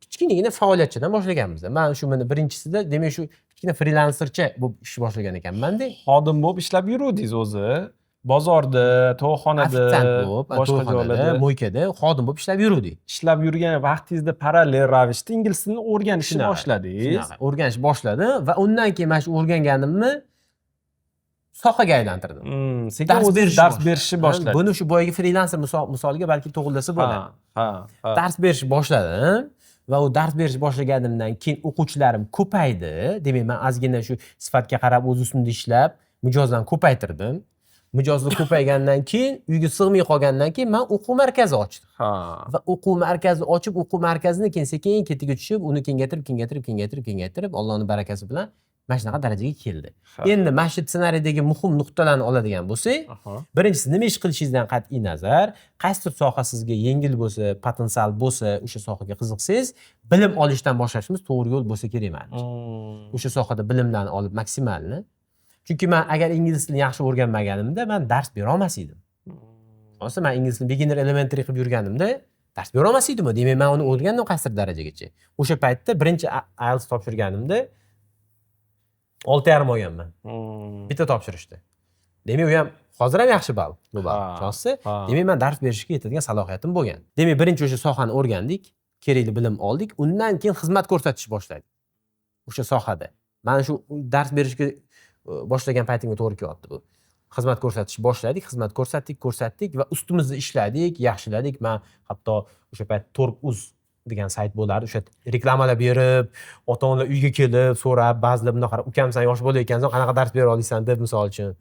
kichkinagina faoliyatchadan boshlaganmiz. Men shu meni birinchisida demak shu kichkina frilansercha bo'lib ish boshlagan ekanman-da. Xodim bo'lib ishlab yuruvdingiz o'zi. Bozorda, to'yxonada, boshqa joylarda, mo'ykada xodim bo'lib ishlab yuruvdik. Ishlab yurgan vaqtingizda parallel ravishda ingliz tilini o'rganishni boshladingiz. O'rganish boshladim va undan keyin mana shu o'rganganimni sohaga aylantirdim. Sekin dars berishni boshladim. Buni shu boyagi frilanser misoliga balki to'g'rilasa bo'ladi. Dars berishni boshladim va u dars berishni boshlaganimdan keyin o'quvchilarim ko'paydi. Demak, men ozgina shu sifatga qarab o'z ustimda ishlab, mijozlarni ko'paytirdim. Mijozlar ko'paygandan keyin, uyga sig'may qolgandan keyin men o'quv markazi ochdim. Va o'quv markazi ochib, o'quv markazini keyin sekin ketiga tushib, uni kengaytirib, Allohning barakasi bilan mana shunaqa darajaga keldi. Endi mana shu ssenariydagi muhim nuqtalarni oladigan bo'lsak, birinchisi nima ish qilishingizdan qat'iy nazar, qaysi soha sizga yengil bo'lsa, potensial bo'lsa, o'sha sohaga qiziqsangiz, bilim olishdan boshlashimiz to'g'ri yo'l bo'lsa kerak menimcha. O'sha sohada bilimlarni olib maksimalni. Chunki men agar ingliz tilini yaxshi o'rganmaganimda, men dars bera olmas edim. Oysa men ingliz tilini beginner elementary qilib yurganimda dars bera olmas edim. Demak, men uni o'rgandim qaysidir darajagacha. O'sha paytda birinchi IELTS topshirganimda 6,5 olganman. Bitta topshirishdi. Demak, u ham hozir ham yaxshi ball. Tushunasizmi? Demak, men dars berishga yetadigan salohiyatim bo'lgan. Demak, birinchi o'sha sohani o'rgandik, kerakli bilim oldik, undan keyin xizmat ko'rsatish boshladik. O'sha sohada. Mana shu dars berishga boshlagan paytimga to'g'ri kelyapti bu. Xizmat ko'rsatish boshladik, xizmat ko'rsatdik va ustimizda ishladik, yaxshiladik. Men hatto o'sha payt Tork.uz degan sayt bo'lardi. O'sha reklamalar berib, ota-onalar uyga kelib, so'rab, ba'zilar bunday qarab, "Ukam, sen yosh bola ekansan, qanaqa dars bera olasan?" deb misol uchun.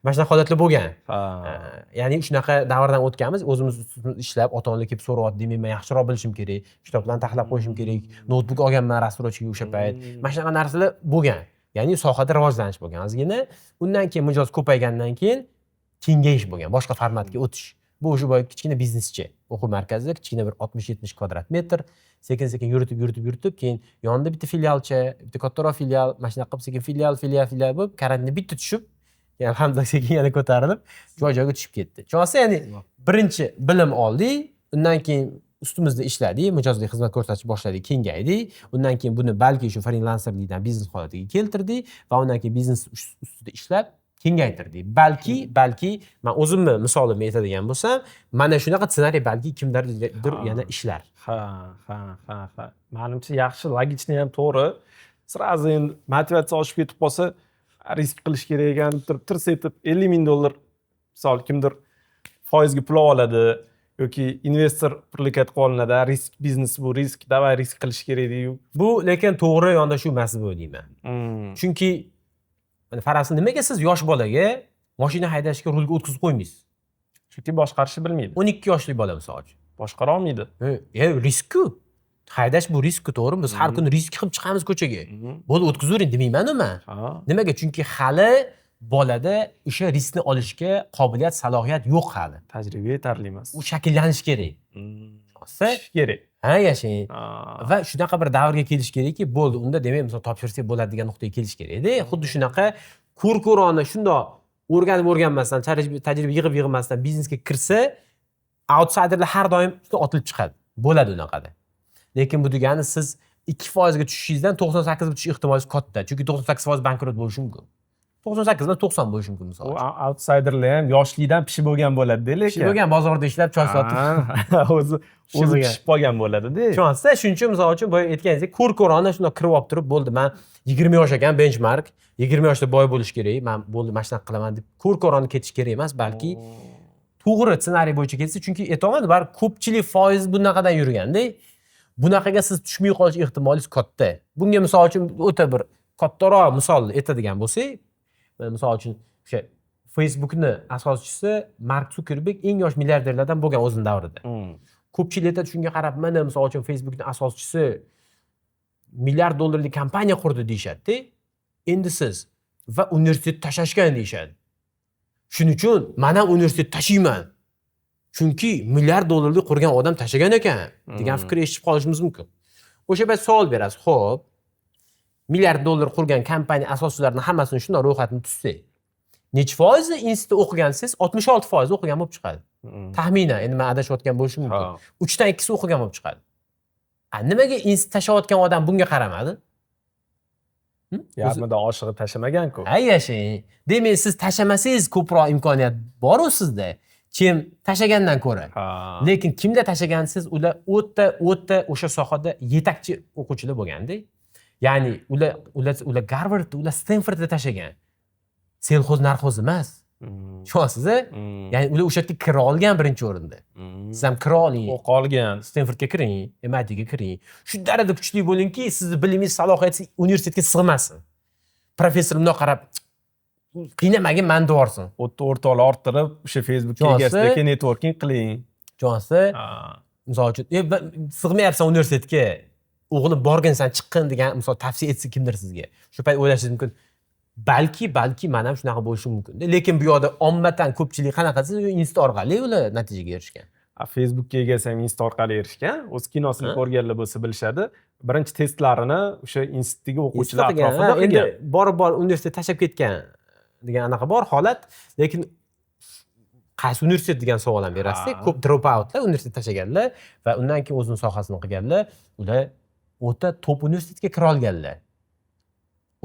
Mana shunaqa holatlar bo'lgan. Ya'ni shunaqa davrdan o'tganmiz, o'zimiz ishlab, ota-onalar kelib so'rayapti, demak, men yaxshiroq bilishim kerak, kitoblarni tahlil qo'yishim kerak, notebook olganman rasstrochkaga o'sha payt. Mana shunaqa narsalar bo'lgan. Ya'ni sohada rivojlanish bo'lgan ozgina. Undan keyin mijoz ko'paygandan keyin kengayish bo'lgan, boshqa formatga o'tish. Bu o'sha boy kichkina bizneschi, o'quv markazida kichkina bir 60-70 kvadrat metr, sekin-sekin yuritib, keyin yonida bitta filialcha, bitta kattaroq filial, mana shunaqa qilib sekin filial bo'lib, karantinda bitta tushib, ya'ni alhamdulillah sekin yana ko'tarilib, joy-joyga tushib ketdi. Tushunasizmi? Ya'ni birinchi bilim oldik, undan keyin ustimizda ishladik, mijozlarga xizmat ko'rsatishni boshladik, kengaydik. Undan keyin buni balki shu frilanserlikdan biznes holatiga keltirdik va undan keyin biznes ustida ishlab kengaytirdik. Balki men o'zimni misolimni aytadigan bo'lsam, mana shunaqa ssenariy balki kimlardir yana ishlar. Ha. Menimcha yaxshi, logichni ham to'g'ri. Sirazi endi motivatsiya oshib ketib qolsa, risk qilish kerak ekan, tirs etib $50 ming misol kimdir foizga pul oladi yoki investor pulga qilib olinadi. Risk biznes bu, davay risk qilish kerak deydi. Bu lekin to'g'ri yondashuv emas deb o'ylayman. Chunki farasi nimaga siz yosh bolaga mashina haydashga rulga o'tkazib qo'ymaysiz? Chunki boshqarishni bilmaydi. 12 yoshli bola misol uchun. Boshqara olmaydi. Risk-ku. Haydash bu risk-ku, to'g'rimi? Biz har kuni risk qilib chiqamiz ko'chaga. Bo'ldi, o'tkazavering demayman-ku men. Nimaga? Chunki hali bolada o'sha riskni olishga qobiliyat, salohiyat yo'q hali. Tajriba yetarli emas. U shakllanish kerak. Kerak. Yashang. Va shunaqa bir davrga kelish kerakki, bo'ldi, unda demak, misol topshirsak bo'ladi degan nuqtaga kelish kerak-da. Xuddi shunaqa ko'r-ko'rona shundoq o'rganmasdan, tajriba yig'ib-yig'masdan biznesga kirsa, outsiderlar har doim otilib chiqadi. Bo'ladi unaqada. Lekin bu degani siz 2% ga tushishingizdan 98 ga tushish ehtimoli katta. Chunki 98% bankrot bo'lishi mumkin. 98 dan 90 bo'lishi mumkin misol. U outsiderlar ham yoshlikdan pishib bo'lgan bo'ladi-da, lekin. Pishib bo'lgan bozorda ishlab choy sotib. O'zi pishib qolgan bo'ladi-da. Tushunasizda? Shuning uchun misol uchun boya aytganingizdek, ko'r-ko'rona shunday kirib olib turib, bo'ldi, men 20 yosh ekan benchmark, 20 yoshda boy bo'lish kerak, men bo'ldi, mana shunaqa qilaman deb ko'r-ko'rona ketish kerak emas, balki to'g'ri ssenariy bo'yicha ketsa, chunki aytolmadi, bar ko'pchilik foiz bunaqadan yurganda, bunaqaga siz tushmay qolish ehtimolingiz katta. Bunga misol uchun o'ta bir kattaroq misol aytadigan bo'lsak, misol uchun o'sha Facebookni asoschisi Mark Zuckerberg eng yosh milliarderlardan bo'lgan o'zining davrida. Ko'pchilik aytadi, shunga qarab, mana misol uchun Facebookning asoschisi milliard dollarlik kompaniya qurdi deyshadi-da. Endi siz va universitet tashlashgan deyshadi. Shuning uchun men ham universitet tashlayman. Chunki milliard dollarlik qurgan odam tashlagan ekan degan fikr eshitib qolishimiz mumkin. O'sha payt savol berasiz, xo'p, milliard dollar qurgan kompaniya asoschilarining hammasini shunday ro'yxatini tuzsak, necha foizi institutda o'qigansiz? 66% o'qigan bo'lib chiqadi. Taxminan, endi men adashayotgan bo'lishim mumkin. 3 dan 2 o'qigan bo'lib chiqadi. Nimaga institut tashlayotgan odam bunga qaramadi? Yarmidan oshig'i tashlamagan-ku. Hay yashang. Demak, siz tashlamasangiz ko'proq imkoniyat bor sizda. Kim tashlagandan ko'ra. Lekin kimda tashlagansiz, ular o'ta o'sha sohada yetakchi o'quvchilar bo'lganda. Ya'ni ular Garvard, ular Stanfordda tashlagan. Selxoz narxoz emas. Tushunasiz-a? Ya'ni ular o'sha yerga kira olgan birinchi o'rinda. Siz ham kira oling. O'qi olgan. Stanfordga kiring, MITga kiring. Shu darajada kuchli bo'ling-ki, sizni bilimingiz, salohiyatingiz universitetga sig'masin. Professor bundoq qarab, qiynamagin, manda borsin. O'rtoqlar orttirib, o'sha Facebookga egasizlikka networking qiling. Tushunasiz? Misol uchun, sig'mayapsan universitetga, o'g'lim borginsan, chiqqin degan misol tavsiya etsa kimdir sizga. Shu payt o'ylashingiz mumkin. Balki men ham shunaqa bo'lishi mumkin. Lekin bu yoqda ommatan ko'pchilik qanaqa siz institut orqali ular natijaga erishgan. Facebookga egasi ham institut orqali erishgan. O'z kinosini ko'rganlar bo'lsa bilishadi. Birinchi testlarini o'sha institutdagi o'quvchilar atrofida qilgan. Endi borib universitet tashlab ketgan degan anaqa bor holat, lekin qaysi universitet degan savol ham berasiz. Ko'p drop outlar universitet tashlaganlar va undan keyin o'zining sohasini qilganlar, ular o'ta top universitetga kira olganlar.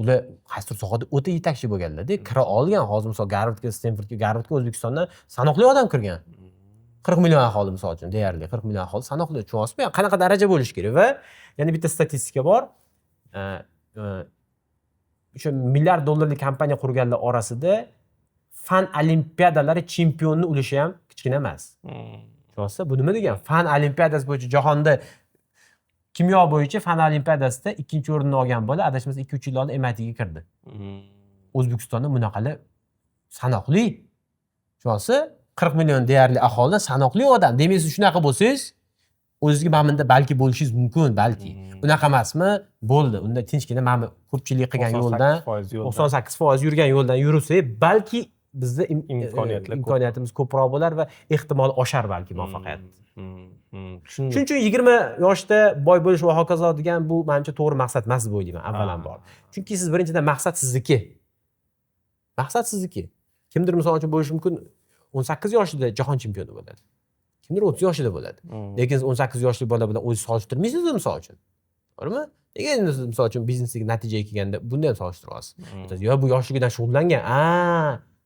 Ular qaysidir sohada o'ta yetakchi bo'lganlar-da, kira olgan. Hozir misol Garvardga, Stanfordga, Garvardga O'zbekistondan sanoqli odam kirgan. 40 million aholi misol uchun, deyarli 40 million aholi sanoqli. Tushunasizmi? Qanaqa daraja bo'lish kerak va yana bitta statistika bor. O'sha milliard dollarlik kompaniya qurganlar orasida fan olimpiadalari chempionni ulushi ham kichkina emas. Tushunasizmi? Bu nima degan? Fan olimpiadasi bo'yicha jahonda kimyo bo'yicha fan olimpiadasida 2-o'rinni olgan bola adashmasa 2-3 yil oldin MITga kirdi. O'zbekistonda bunaqalar sanoqli. Tushunasiz? 40 million deyarli aholi sanoqli odam. Demak, siz shunaqa bo'lsangiz, o'zingizga mamnunda balki bo'lishingiz mumkin, balki. Bunaqa emasmi? Bo'ldi. Unda tinchgina mana ko'pchilik qilgan yo'ldan 98% yurgan yo'ldan yursa, balki bizda imkoniyatimiz ko'proq bo'lar va ehtimol oshar balki muvaffaqiyat. Shuning uchun 20 yoshda boy bo'lish va hokazo degan bu menimcha to'g'ri maqsad emas deb o'ylayman avvalambor. Chunki siz birinchidan maqsad sizniki. Maqsad sizniki. Kimdir misol uchun bo'lishi mumkin 18 yoshida jahon chempioni bo'ladi. Kimdir 30 yoshida bo'ladi. Lekin 18 yoshli bola bilan o'zingizni solishtirmaysiz misol uchun. To'g'rimi? Nega endi siz misol uchun biznesdagi natijaga kelganda bunday ham solishtirasiz. Yo bu yoshligidan shug'ullangan.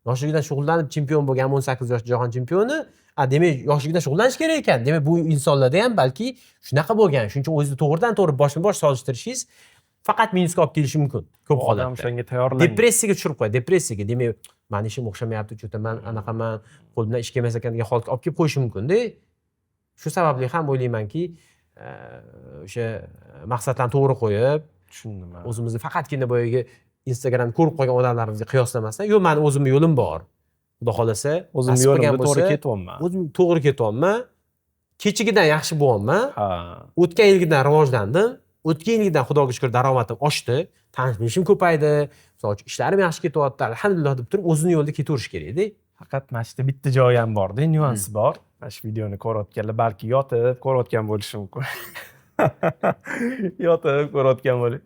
Yoshligidan shug'ullanib chempion bo'lgan 18 yosh jahon chempioni, demak yoshligidan shug'ullanish kerak ekan. Demak bu insonlarda ham balki shunaqa bo'lgan. Shuning uchun o'zingizni to'g'ridan-to'g'ri boshma-bosh solishtirishingiz faqat minusga olib kelishi mumkin. Ko'p holatda. O'shanga tayyorlangan. Depressiyaga tushirib qo'yadi, depressiyaga. Demak, meni ishim o'xshamayapti, cho'taman, anaqaman, qo'limdan ish kelmas ekan degan holatga olib kelib qo'yishi mumkin-da. Shu sababli ham o'ylaymanki, o'sha maqsadlarni to'g'ri qo'yib, tushundim. O'zimizni faqatgina boyagi Instagramda ko'rib qolgan odamlarimizga qiyoslamasdan, yo meni o'zimning yo'lim bor. Xudo xolasa, o'zim yo'limga to'g'ri ketyapman. O'zim to'g'ri ketyapman. Kechigidan yaxshi bo'lyapman. O'tgan yilgidan rivojlandim. O'tgan yilgidan Xudoga shukr daromadim oshdi, tanish-bilishim ko'paydi. Misol uchun ishlarim yaxshi ketyapti, alhamdulillah deb turib o'zining yo'lida ketaverish kerak-da. Faqat mana shu bitta joyi ham bor-da, nyuansi bor. Mana shu videoni ko'rayotganlar balki yotib ko'rayotgan bo'lishi mumkin. Yotib ko'rayotgan bo'lish.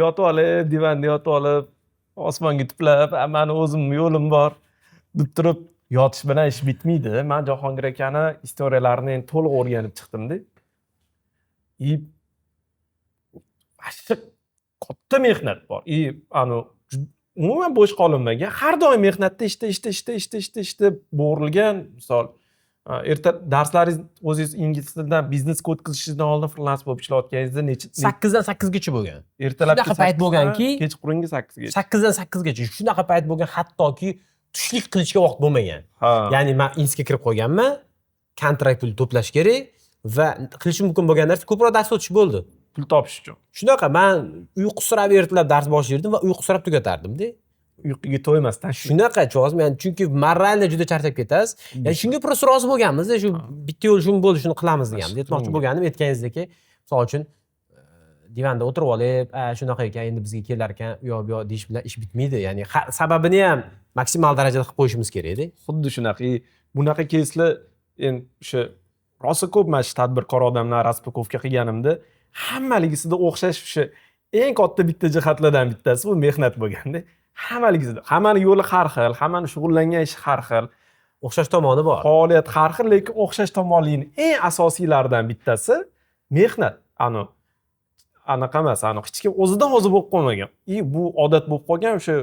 Yotib olib, divanda yotib olib, osmonga tiplab, meni o'zim yo'lim bor deb turib yotish bilan ish bitmaydi. Men Jahongir akani istoriyalarini endi to'liq o'rganib chiqdimda. Ashq katta mehnat bor. Umuman bo'sh qolinmagan. Har doim mehnatda ishda bo'g'rilgan. Misol, erta darslaringiz o'zingiz ingliz tilidan biznesga o'tkazishingizdan oldin freelans bo'lib ishlayotganingizda necha 8 dan 8 gacha bo'lgan. ertalabki Shunaqa payt bo'lganki, kechqurungi 8 gacha. 8 dan 8 gacha shunaqa payt bo'lgan, hattoki tushlik qilishga vaqt bo'lmagan. Ya'ni men insga kirib qolganman, kontrakt pul to'plash kerak va qilishim mumkin bo'lgan narsa ko'proq dars o'tish bo'ldi. Pul topish uchun. Shunaqa men uyqusirab ertalab dars boshlardim va uyqusirab tugatardim-da. Uyquga to'ymasdan Shunaqa chog'im, ya'ni chunki moralni juda charchab ketasiz. Ya'ni shunga prosta rozi bo'lganmiz-da, shu bitta yo'l shuni bo'ldi, shuni qilamiz deganmiz. Aytmoqchi bo'lganim aytganingizdek, misol uchun divanda o'tirib olib, shunaqa ekan, endi bizga kelar ekan, u yoq bu yoq deyish bilan ish bitmaydi. Ya'ni sababini ham maksimal darajada qilib qo'yishimiz kerak-da. Xuddi shunaqa. Bunaqa keyslar endi o'sha rosa ko'p mana shu tadbirkor odamlar raspakowka qilganimda hammaligisida o'xshash o'sha eng katta bitta jihatlardan bittasi bu mehnat bo'lganda. Hammaligisida. Hammani yo'li har xil, hammani shug'ullangan ishi har xil. O'xshash tomoni bor. Faoliyat har xil, lekin o'xshash tomonligining eng asosiylaridan bittasi mehnat. Anaqa emas, hech kim o'zidan o'zi bo'lib qolmagan. Bu odat bo'lib qolgan o'sha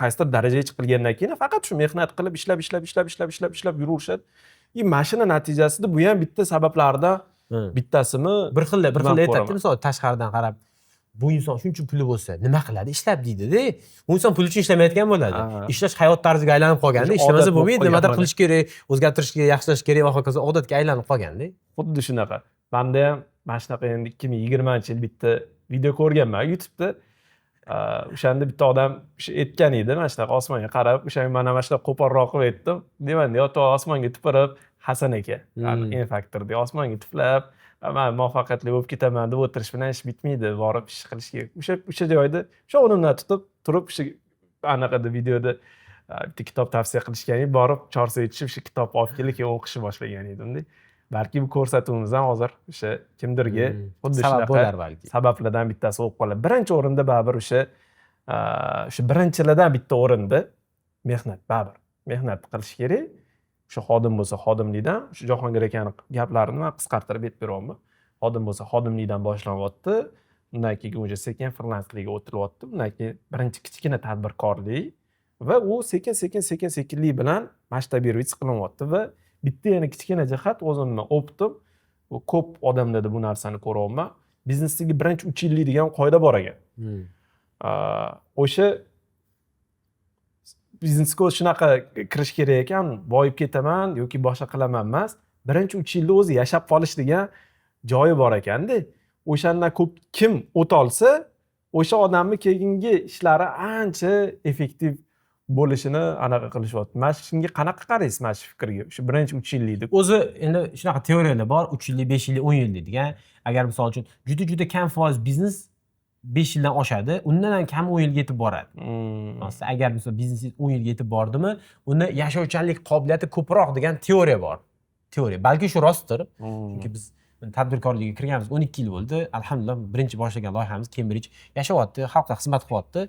qaysidir darajaga chiqilgandan keyin faqat shu mehnat qilib ishlab yuraverishadi. Mashina natijasida bu ham bitta sabablardan bittasimi bir xil aytadi, misol tashqaridan qarab bu inson shuncha puli bo'lsa nima qiladi, ishlab deydi-da. Bu inson pul uchun ishlamayotgan bo'ladi. Ishlash hayot tarziga aylanib qolganda, ishlamasa bo'lmaydi, nimadir qilish kerak, o'zgartirishga, yaxshilash kerak va hokazo odatga aylanib qolganda. Xuddi shunaqa. Menda ham mana shunaqa endi 2020-yil bitta video ko'rganman YouTube'da. O'shanda bitta odam aytgan edi, mana shunaqa osmonga qarab, o'shanga mana shunaqa qo'polroq qilib aytdim. Deyman-da, yo'q, osmonga tupurib, Hasan aka, N-Factor'da osmonga tuflab, men muvaffaqiyatli bo'lib ketaman deb o'tirish bilan ish bitmaydi, borib ish qilish kerak. O'sha joyda o'sha o'rnimdan tutib turib, o'sha anaqada videoda bitta kitob tavsiya qilishgan, borib chorsa yetishib o'sha kitobni olib kelib, keyin o'qishni boshlagan edim-da. Balki bu ko'rsatuvimiz ham hozir o'sha kimdirga xuddi shunaqa sabablardan bittasi bo'lib qoladi. Birinchi o'rinda baribir o'sha birinchilardan bitta o'rinda mehnat, baribir mehnat qilish kerak. O'sha xodim bo'lsa xodimlikdan, o'sha Jahongir akani gaplarini men qisqartirib aytib beryapman. Xodim bo'lsa xodimlikdan boshlanyapti, undan keyin o'sha sekin freelanslikka o'tilyapti, undan keyin birinchi kichkina tadbirkorlik va u sekinlik bilan masshtabirovich qilinyapti va bitta yana kichkina jihat o'zimni o'pitim, ko'p odamlarda bu narsani ko'ryapman. Biznesdagi birinchi 3 yillik degan qoida bor ekan. O'sha biznesga shunaqa kirish kerak ekan, boyib ketaman yoki boshqa qilaman emas. Birinchi 3 yilda o'zi yashab qolish degan joyi bor ekanda. O'shandan ko'p kim o'ta olsa, o'sha odamning keyingi ishlari ancha effektiv bo'lishini anaqa qilishyapti. Mana shunga qanaqa qaraysiz, mana shu fikrga? Shu birinchi 3 yillik deb. O'zi endi shunaqa teoriyalar bor, 3 yillik, 5 yillik, 10 yillik degan. Agar misol uchun juda kam foiz biznes 5 yildan oshadi, undan ham kam 10 yilga yetib boradi. Agar misol biznesingiz 10 yilga yetib bordimi, unda yashovchanlik qobiliyati ko'proq degan teoriya bor. Teoriya. Balki shu rostdir. Chunki biz tadbirkorlikka kirganimiz 12 yil bo'ldi. Alhamdulillah, birinchi boshlagan loyihamiz Cambridge yashayapti, xalqqa xizmat qilyapti.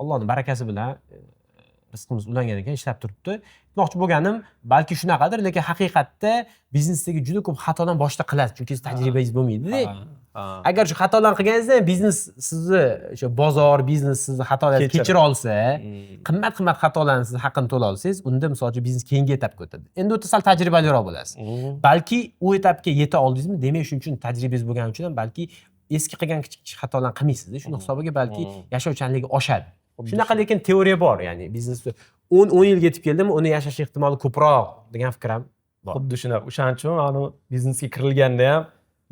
Allohning barakasi bilan rizqimiz ulangan ekan, ishlab turibdi. Aytmoqchi bo'lganim, balki shunaqadir, lekin haqiqatda biznesdagi juda ko'p xatolarni boshda qilasiz, chunki siz tajribangiz bo'lmaydi-da. Agar shu xatolarni qilganingizda, biznes sizni o'sha bozor, biznes sizni xatolarni kechira olsa, qimmat xatolarni siz haqqini to'la olsangiz, unda masalan biznes keyingi etapga o'tadi. Endi o'ta sal tajribaliroq bo'lasiz. Balki u etapga yeta oldingizmi, demak shuning uchun tajribangiz bo'lgani uchun ham balki eski qilgan kichik xatolarni qilmaysiz. Shuni hisobiga balki yashovchanligi oshadi. Shunaqa lekin teoriya bor, ya'ni biznesda 10 yilga yetib keldimi, uni yashash ehtimoli ko'proq degan fikr ham bor. Xuddi shunaqa. O'shaning uchun biznesga kirilganda ham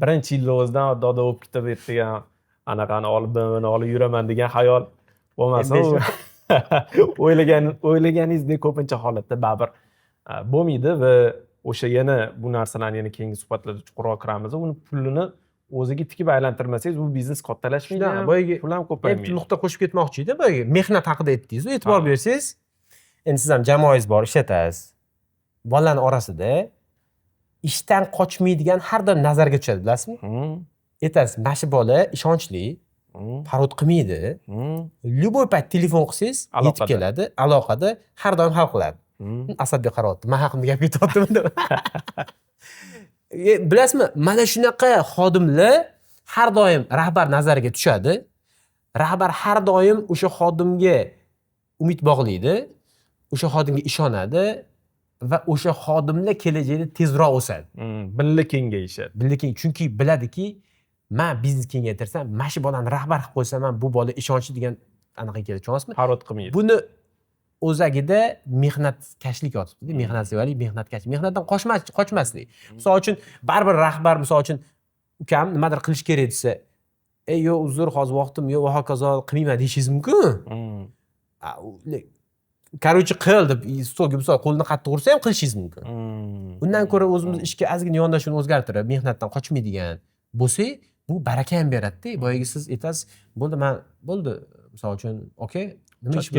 birinchi yilda o'zidan dodo bo'lib ketib degan anaqani olib yuraman degan xayol bo'lmasa, o'ylaganingizdek ko'pincha holatda baribir bo'lmaydi va o'sha yana bu narsalarni yana keyingi suhbatlarda chuqurroq kiramiz. Uni pulini o'ziga tikib aylantirmasangiz, bu biznes kattalashmaydi, pul ham ko'paymaydi. Bitta nuqta qo'shib ketmoqchi edim. Boyagi mehnat haqida aytdingiz, e'tibor bersangiz, endi siz ham jamoangiz bor, ishlatasiz. Bolalarning orasida ishdan qochmaydigan har doim nazarga tushadi, bilasizmi? Aytasiz, mana shu bola ishonchli, parod qilmaydi. Любой payt telefon qilsangiz, yetib keladi, aloqada har doim hal qiladi. Asadbek qarayapti. Men haqimda gap ketyaptimi deb. Bilasizmi, mana shunaqa xodimlar har doim rahbar nazariga tushadi. Rahbar har doim o'sha xodimga umid bog'laydi, o'sha xodimga ishonadi va o'sha xodimlar kelajakda tezroq o'sadi. Birga kengayishadi. Lekin chunki biladiki, men biznes kengaytirsam, mana shu bolani rahbar qilib qo'ysam, bu bola ishonchli degan anaqa keladi, tushunasizmi? Parod qilmaydi. Buni o'zagida mehnatkashlik yotibdi. Mehnatsevarlik, mehnatkash. Mehnatdan qochmaslik. Misol uchun, baribir rahbar misol uchun ukam nimadir qilish kerak desa, yo uzr, hozir vaqtim yo'q va hokazo qilmayman deyishingiz mumkin. Короче, qil deb stolga misol qo'lini qattiq ursa ham qilishingiz mumkin. Undan ko'ra o'zimiz ishga ozgina yondashuvni o'zgartirib, mehnatdan qochmaydigan bo'lsak, bu baraka ham beradi-da. Boyagi siz aytasiz, bo'ldi, misol uchun, okey, nima ish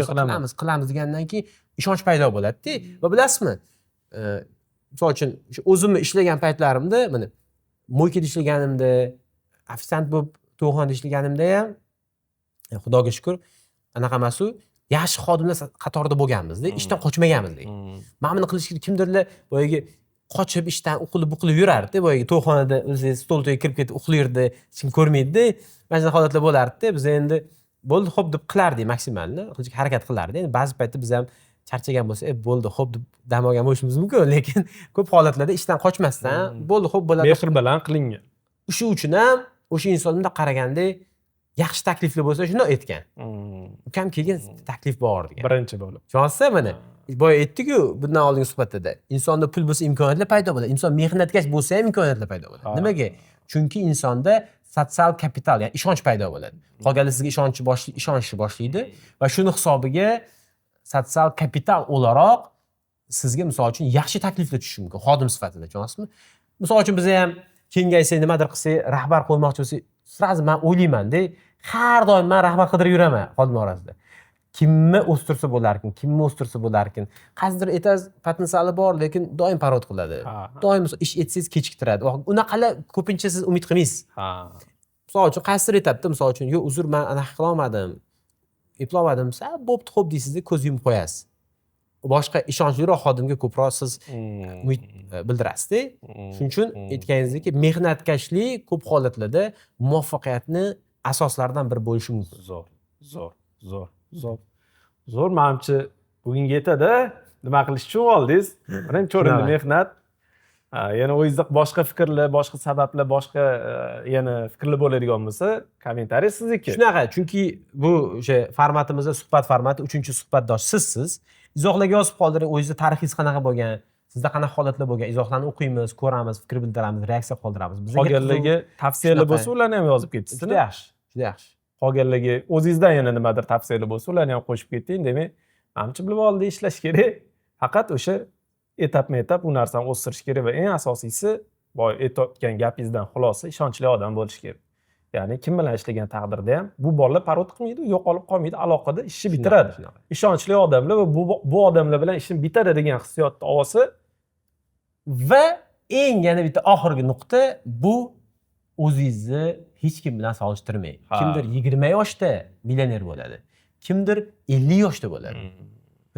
qilamiz degandan keyin ishonch paydo bo'ladi-da. Va bilasizmi, misol uchun o'zimni ishlagan paytlarimda, mana mo'ykada ishlaganimda, ofitsiant bo'lib to'yxonada ishlaganimda ham Xudoga shukr, anaqa emas-u, yaxshi xodimlar qatorida bo'lganmiz-da, ishdan qochmaganmiz. Mana buni qilishga kimdirlar boyagi qochib ishdan uqilib yurardi, boyagi to'yxonada o'zi stol tagiga kirib ketib uxlaydi, hech kim ko'rmaydi-da. Mana shunday holatlar bo'lardi-da. Biz endi bo'ldi, xo'p deb qilardik maksimalni, qilishga harakat qilardik. Endi ba'zi paytda biz ham charchagan bo'lsa, bo'ldi, xo'p deb dam olgan bo'lishimiz mumkin, lekin ko'p holatlarda ishdan qochmasdan, bo'ldi, xo'p bo'ladi. Mehr bilan qilingan. Shu uchun ham o'sha insonda qaraganda yaxshi takliflar bo'lsa shunday aytgan. Ukam kelgan taklif bor degan. Birinchi bo'lib. Tushunasiz mana? Boya aytdik-ku bundan oldingi suhbatda. Insonda pul bo'lsa imkoniyatlar paydo bo'ladi. Inson mehnatkash bo'lsa ham imkoniyatlar paydo bo'ladi. Nimaga? Chunki insonda sotsial kapital, ya'ni ishonch paydo bo'ladi. Qolganlar sizga ishonchni boshlaydi va shuni hisobiga sotsial kapital o'laroq sizga misol uchun yaxshi takliflar tushishi mumkin xodim sifatida, tushunasizmi? Misol uchun biz ham kengaysak, nimadir qilsak, rahbar qo'ymoqchi bo'lsak, sразу men o'ylayman-da, har doim men rahbar qidirib yuraman xodim orasida. Kimni o'stirsa bo'larkin, qaysidir aytasiz potensiali bor, lekin doim parod qiladi. Doim ish etsangiz kechiktiradi. Unaqalar ko'pincha siz umid qilmaysiz. Misol uchun qaysidir aytadi, misol uchun, "Yo'q, uzr, men anaqa qila olmadim. Eplolmadim." Desa, "Bo'pti, xo'p" deysiz, ko'z yumib qo'yasiz. Boshqa ishonchliroq xodimga ko'proq siz umid bildirasiz-da. Shuning uchun aytganingizdek, mehnatkashlik ko'p holatlarda muvaffaqiyatni asoslaridan biri bo'lishi mumkin. Zo'r. Menimcha bugunga yetadi. Nima qilish uchun oldingiz? Birinchi o'rinda mehnat. Yana o'zingizda boshqa fikrlar, boshqa sabablar, boshqa yana fikrlar bo'ladigan bo'lsa, kommentariy sizniki. Shunaqa, chunki bu o'sha formatimizda suhbat formati, 3-suhbatdosh sizsiz. Izohlarga yozib qoldiring, o'zingizda tarixingiz qanaqa bo'lgan, sizda qanaqa holatlar bo'lgan, izohlarni o'qiymiz, ko'ramiz, fikr bildiramiz, reaksiya qoldiramiz. Qolganlarga tavsiyalar bo'lsa, ularni ham yozib ketasiz. Juda yaxshi. Qolganlarga o'zingizdan yana nimadir tavsiyalar bo'lsa, ularni ham qo'shib keting. Demak, menimcha bilib oldi ishlash kerak. Faqat o'sha etap bu narsani o'stirish kerak va eng asosiysi, boy aytayotgan gapingizdan xulosa ishonchli odam bo'lish kerak. Ya'ni kim bilan ishlagan taqdirda ham bu bolalar parod qilmaydi, yo'qolib qolmaydi, aloqada ishni bitiradi. Ishonchli odamlar va bu odamlar bilan ishim bitadi degan hissiyotni olsa va eng yana bitta oxirgi nuqta bu o'zingizni hech kim bilan solishtirmang. Kimdir 20 yoshda millioner bo'ladi, kimdir 50 yoshda bo'ladi.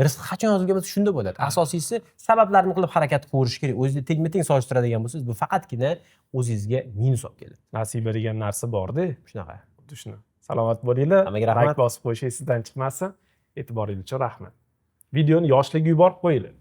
Rizq qachon yozilgan bo'lsa shunda bo'ladi. Asosiysi sabablarni qilib harakat qilish kerak. O'zingizni tengma-teng solishtiradigan bo'lsangiz, bu faqatgina o'zingizga minus olib keladi. Nasiba degan narsa bor-da. Shunaqa. Shuni. Salomat bo'linglar. Hammaga rahmat. Like bosib qo'yishingiz sizdan chiqmasin. E'tiboringiz uchun rahmat. Videoni yoshlarga yuborib qo'yinglar.